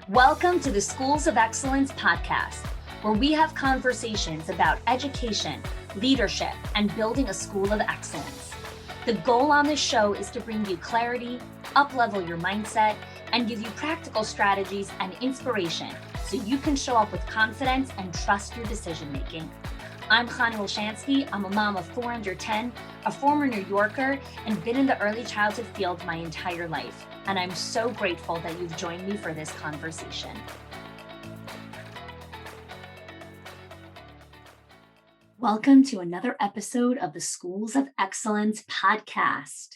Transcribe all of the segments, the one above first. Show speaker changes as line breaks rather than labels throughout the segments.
Welcome to the Schools of Excellence podcast, where we have conversations about education, leadership, and building a school of excellence. The goal on this show is to bring you clarity, up-level your mindset, and give you practical strategies and inspiration so you can show up with confidence and trust your decision-making. I'm Chana Olshansky. I'm a mom of 4 under 10, a former New Yorker, and been in the early childhood field my entire life. And I'm so grateful that you've joined me for this conversation. Welcome to another episode of the Schools of Excellence podcast.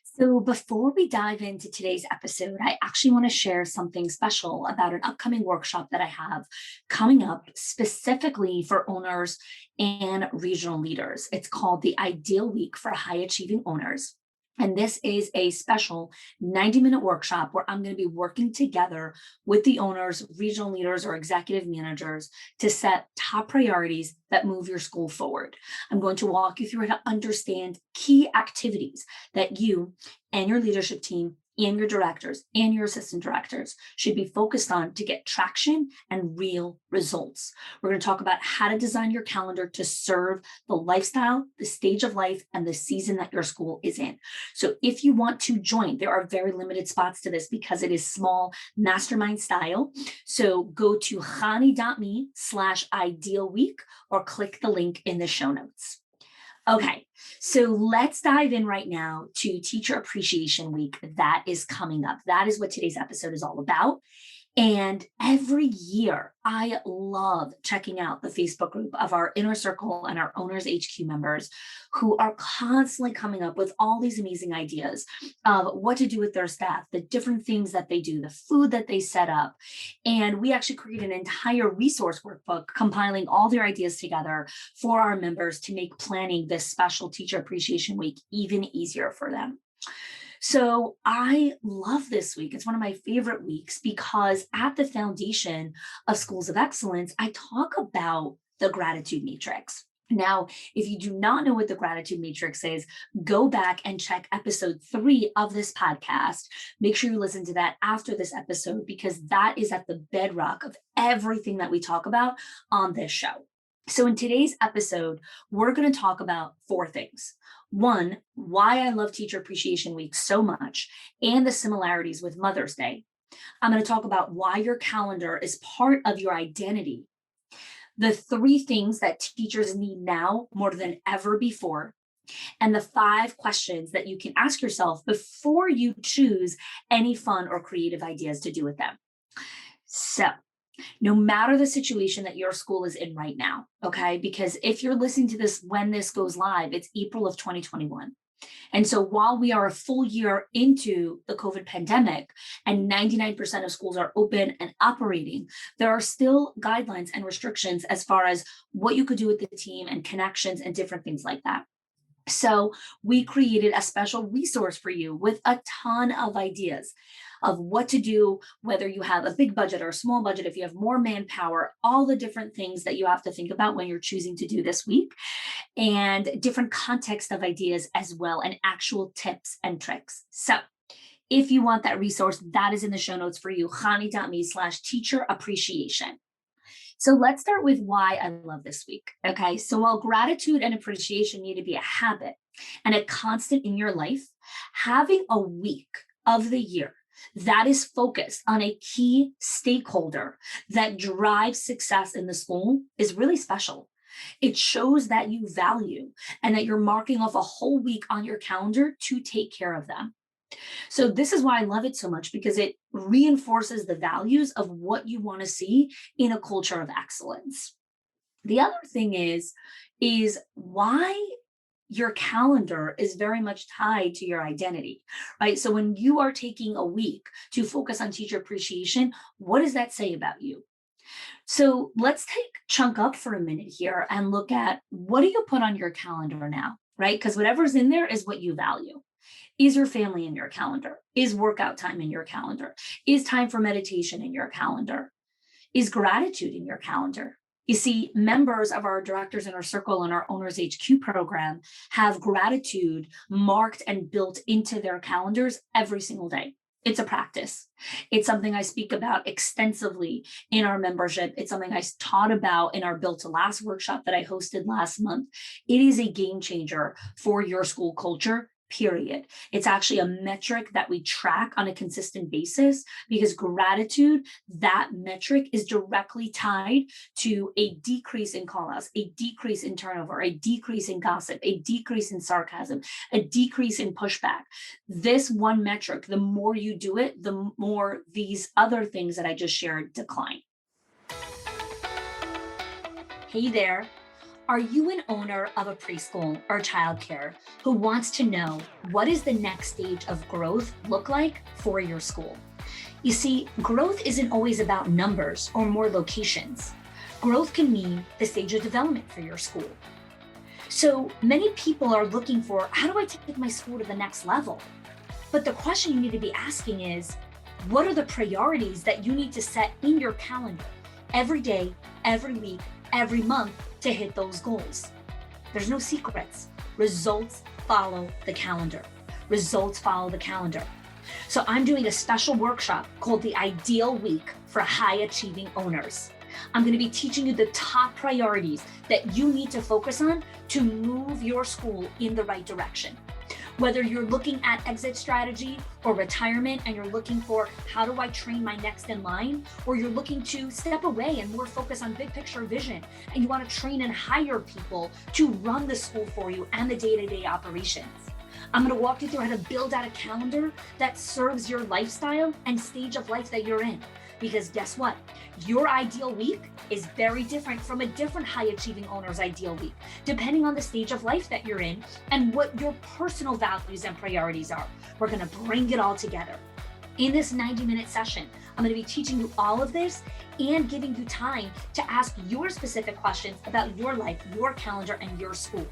So before we dive into today's episode, I actually want to share something special about an upcoming workshop that I have coming up specifically for owners and regional leaders. It's called the Ideal Week for High Achieving Owners. And this is a special 90-minute workshop where I'm going to be working together with the owners, regional leaders, or executive managers to set top priorities that move your school forward. I'm going to walk you through how to understand key activities that you and your leadership team and your directors and your assistant directors should be focused on to get traction and real results. We're going to talk about how to design your calendar to serve the lifestyle, the stage of life, and the season that your school is in. So if you want to join, there are very limited spots to this because it is small mastermind style. So go to chani.me/idealweek or click the link in the show notes. Okay, so let's dive in right now to Teacher Appreciation Week that is coming up. That is what today's episode is all about. And every year, I love checking out the Facebook group of our Inner Circle and our Owners HQ members who are constantly coming up with all these amazing ideas of what to do with their staff, the different things that they do, the food that they set up. And we actually create an entire resource workbook compiling all their ideas together for our members to make planning this special Teacher Appreciation Week even easier for them. So I love this week. It's one of my favorite weeks because at the foundation of Schools of Excellence, I talk about the gratitude matrix. Now, if you do not know what the gratitude matrix is, go back and check episode 3 of this podcast. Make sure you listen to that after this episode because that is at the bedrock of everything that we talk about on this show. So in today's episode, we're going to talk about 4 things. 1, why I love Teacher Appreciation Week so much and the similarities with Mother's Day. I'm going to talk about why your calendar is part of your identity. The 3 things that teachers need now more than ever before. And the 5 questions that you can ask yourself before you choose any fun or creative ideas to do with them. So, no matter the situation that your school is in right now, okay? Because if you're listening to this when this goes live, it's April of 2021. And so while we are a full year into the COVID pandemic and 99% of schools are open and operating, there are still guidelines and restrictions as far as what you could do with the team and connections and different things like that. So we created a special resource for you with a ton of ideas of what to do, whether you have a big budget or a small budget, if you have more manpower, all the different things that you have to think about when you're choosing to do this week, and different context of ideas as well, and actual tips and tricks. So if you want that resource, that is in the show notes for you, chani.me/teacher appreciation. So let's start with why I love this week. Okay. So while gratitude and appreciation need to be a habit and a constant in your life, having a week of the year that is focused on a key stakeholder that drives success in the school is really special. It shows that you value and that you're marking off a whole week on your calendar to take care of them. So this is why I love it so much because it reinforces the values of what you want to see in a culture of excellence. The other thing is why your calendar is very much tied to your identity, right? So when you are taking a week to focus on teacher appreciation, what does that say about you? So let's chunk up for a minute here and look at what do you put on your calendar now, right? Because whatever's in there is what you value. Is your family in your calendar? Is workout time in your calendar? Is time for meditation in your calendar? Is gratitude in your calendar? You see, members of our Directors Inner Circle and our Owners HQ program have gratitude marked and built into their calendars every single day. It's a practice. It's something I speak about extensively in our membership. It's something taught about in our Built to Last workshop that I hosted last month. It is a game changer for your school culture, period. It's actually a metric that we track on a consistent basis because gratitude, that metric is directly tied to a decrease in callouts, a decrease in turnover, a decrease in gossip, a decrease in sarcasm, a decrease in pushback. This one metric, the more you do it, the more these other things that I just shared decline. Hey there. Are you an owner of a preschool or childcare who wants to know what is the next stage of growth look like for your school? You see, growth isn't always about numbers or more locations. Growth can mean the stage of development for your school. So many people are looking for, how do I take my school to the next level? But the question you need to be asking is, what are the priorities that you need to set in your calendar every day, every week, every month to hit those goals? There's no secrets. Results follow the calendar. Results follow the calendar. So I'm doing a special workshop called the Ideal Week for high achieving owners. I'm going to be teaching you the top priorities that you need to focus on to move your school in the right direction. Whether you're looking at exit strategy or retirement and you're looking for how do I train my next in line, or you're looking to step away and more focus on big picture vision and you want to train and hire people to run the school for you and the day-to-day operations. I'm going to walk you through how to build out a calendar that serves your lifestyle and stage of life that you're in. Because guess what? Your ideal week is very different from a different high achieving owner's ideal week, depending on the stage of life that you're in and what your personal values and priorities are. We're going to bring it all together. In this 90-minute session, I'm going to be teaching you all of this and giving you time to ask your specific questions about your life, your calendar, and your school.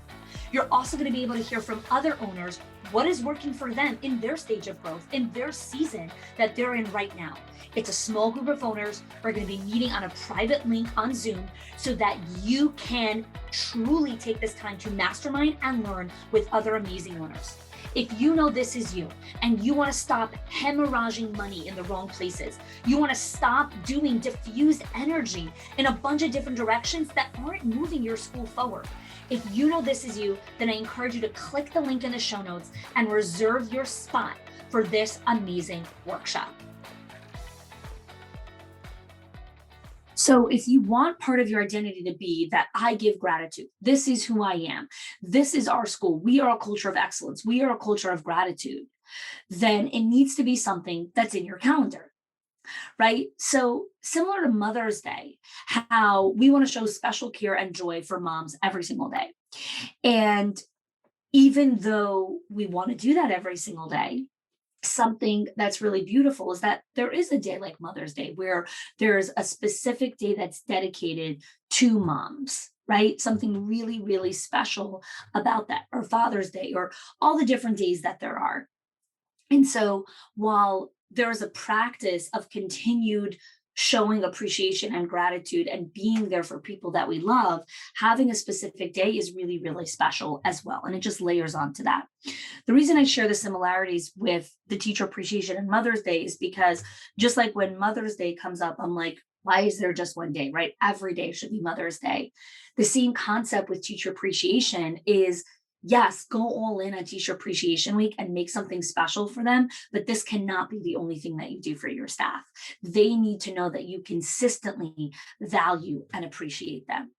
You're also going to be able to hear from other owners what is working for them in their stage of growth, in their season that they're in right now. It's a small group of owners. We're going to be meeting on a private link on Zoom so that you can truly take this time to mastermind and learn with other amazing owners. If you know this is you and you want to stop hemorrhaging money in the wrong places, you want to stop doing diffused energy in a bunch of different directions that aren't moving your school forward. If you know this is you, then I encourage you to click the link in the show notes and reserve your spot for this amazing workshop. So if you want part of your identity to be that I give gratitude, this is who I am, this is our school, we are a culture of excellence, we are a culture of gratitude, then it needs to be something that's in your calendar, right? So similar to Mother's Day, how we want to show special care and joy for moms every single day. And even though we want to do that every single day, something that's really beautiful is that there is a day like Mother's Day where there's a specific day that's dedicated to moms, right? Something really, really special about that, or Father's Day, or all the different days that there are. And so while there's a practice of continued showing appreciation and gratitude and being there for people that we love, having a specific day is really, really special as well. And it just layers onto that. The reason I share the similarities with the Teacher Appreciation and Mother's Day is because just like when Mother's Day comes up, I'm like, why is there just one day, right? Every day should be Mother's Day. The same concept with Teacher Appreciation is, yes, go all in on Teacher Appreciation Week and make something special for them, but this cannot be the only thing that you do for your staff. They need to know that you consistently value and appreciate them.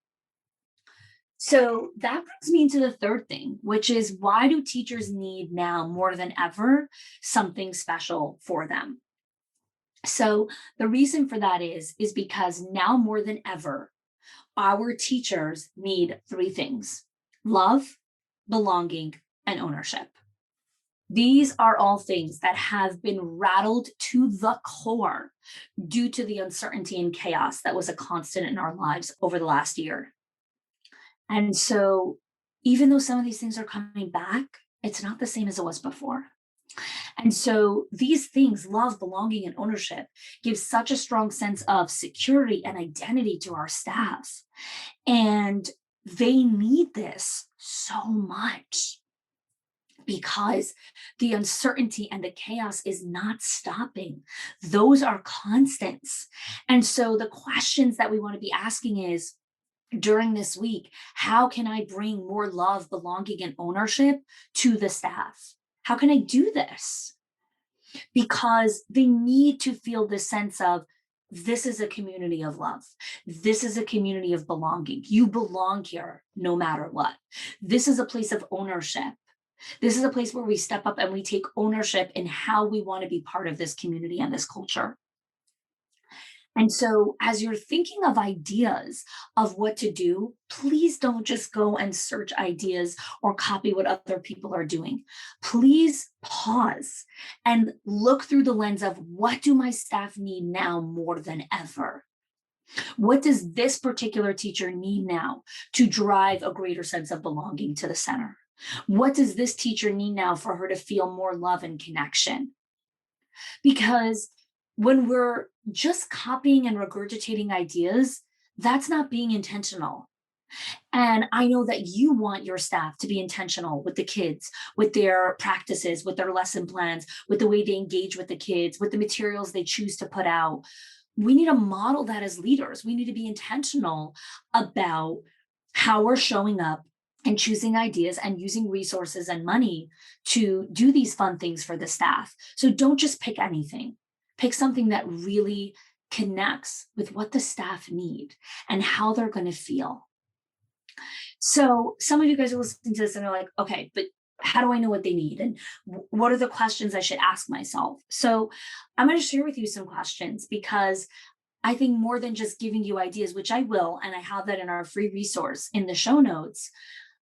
So that brings me into the third thing, which is, why do teachers need now more than ever something special for them? So the reason for that is because now more than ever, our teachers need three things: love, belonging, and ownership. These are all things that have been rattled to the core due to the uncertainty and chaos that was a constant in our lives over the last year. And so, even though some of these things are coming back, it's not the same as it was before. And so, these things, love, belonging, and ownership, give such a strong sense of security and identity to our staffs. And they need this so much. because the uncertainty and the chaos is not stopping. Those are constants. And so the questions that we want to be asking is, during this week, how can I bring more love, belonging, and ownership to the staff? How can I do this? Because they need to feel the sense of, this is a community of love. This is a community of belonging. You belong here no matter what. This is a place of ownership. This is a place where we step up and we take ownership in how we want to be part of this community and this culture. And so, as you're thinking of ideas of what to do, please don't just go and search ideas or copy what other people are doing. Please pause and look through the lens of, what do my staff need now more than ever? What does this particular teacher need now to drive a greater sense of belonging to the center? What does this teacher need now for her to feel more love and connection? Because when we're just copying and regurgitating ideas, that's not being intentional. And I know that you want your staff to be intentional with the kids, with their practices, with their lesson plans, with the way they engage with the kids, with the materials they choose to put out. We need to model that as leaders. We need to be intentional about how we're showing up and choosing ideas and using resources and money to do these fun things for the staff. So don't just pick anything. Pick something that really connects with what the staff need and how they're going to feel. So some of you guys are listening to this and are like, okay, but how do I know what they need? And what are the questions I should ask myself? So I'm going to share with you some questions, because I think more than just giving you ideas, which I will, and I have that in our free resource in the show notes,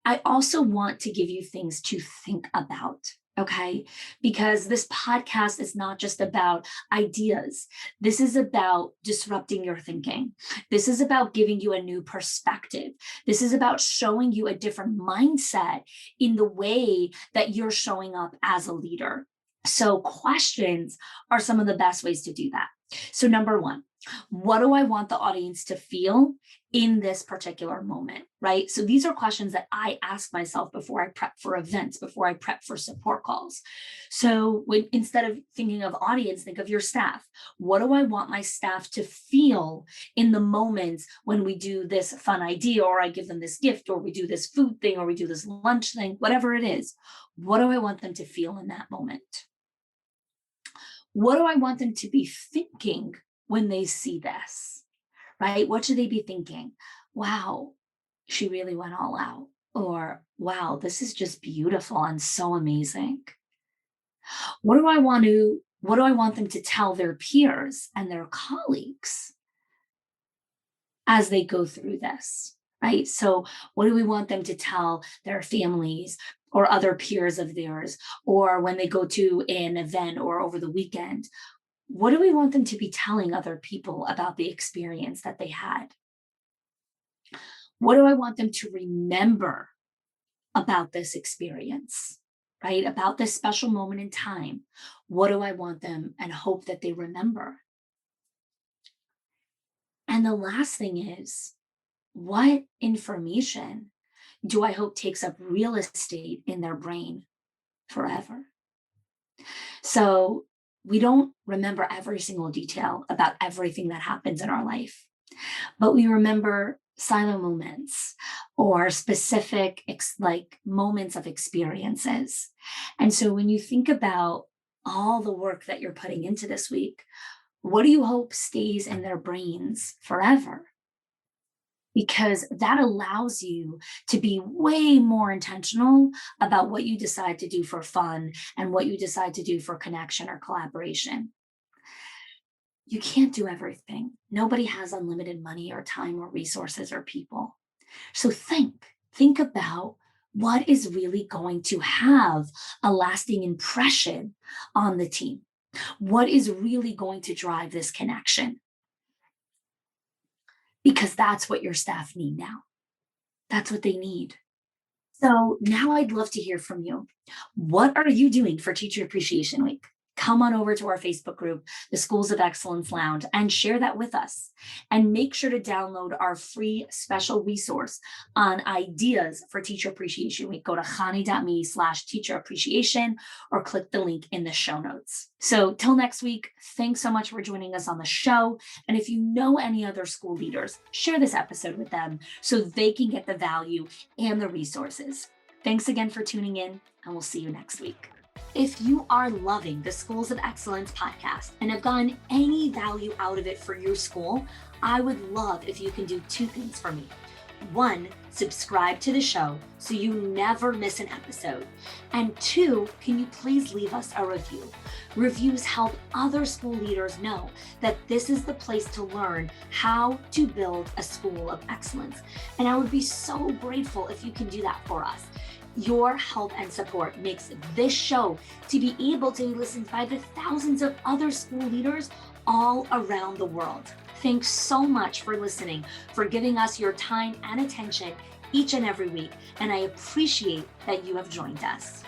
I also want to give you things to think about. Okay. Because this podcast is not just about ideas. This is about disrupting your thinking. This is about giving you a new perspective. This is about showing you a different mindset in the way that you're showing up as a leader. So questions are some of the best ways to do that. So number one, what do I want the audience to feel in this particular moment, right? So these are questions that I ask myself before I prep for events, before I prep for support calls. So instead of thinking of audience, think of your staff. What do I want my staff to feel in the moments when we do this fun idea, or I give them this gift, or we do this food thing, or we do this lunch thing, whatever it is? What do I want them to feel in that moment? What do I want them to be thinking when they see this, right? What should they be thinking? Wow, she really went all out. Or, wow, this is just beautiful and so amazing. What do I want them to tell their peers and their colleagues as they go through this, right? So what do we want them to tell their families or other peers of theirs, or when they go to an event or over the weekend? What do we want them to be telling other people about the experience that they had? What do I want them to remember about this experience, right? About this special moment in time? What do I want them and hope that they remember? And the last thing is, what information do I hope takes up real estate in their brain forever? So we don't remember every single detail about everything that happens in our life, but we remember silent moments or specific like moments of experiences. And so when you think about all the work that you're putting into this week, what do you hope stays in their brains forever? Because that allows you to be way more intentional about what you decide to do for fun and what you decide to do for connection or collaboration. You can't do everything. Nobody has unlimited money or time or resources or people. So think about what is really going to have a lasting impression on the team. What is really going to drive this connection? Because that's what your staff need now. That's what they need. So now I'd love to hear from you. What are you doing for Teacher Appreciation Week? come on over to our Facebook group, the Schools of Excellence Lounge, and share that with us. And make sure to download our free special resource on ideas for Teacher Appreciation Week. Go to chani.me/teacher appreciation or click the link in the show notes. So till next week, thanks so much for joining us on the show. And if you know any other school leaders, share this episode with them so they can get the value and the resources. Thanks again for tuning in, and we'll see you next week. If you are loving the Schools of Excellence podcast and have gotten any value out of it for your school, I would love if you can do two things for me. One, subscribe to the show so you never miss an episode. And two, can you please leave us a review? Reviews help other school leaders know that this is the place to learn how to build a school of excellence. And I would be so grateful if you can do that for us. Your help and support makes this show to be able to be listened by the thousands of other school leaders all around the world. Thanks so much for listening, for giving us your time and attention each and every week, and I appreciate that you have joined us.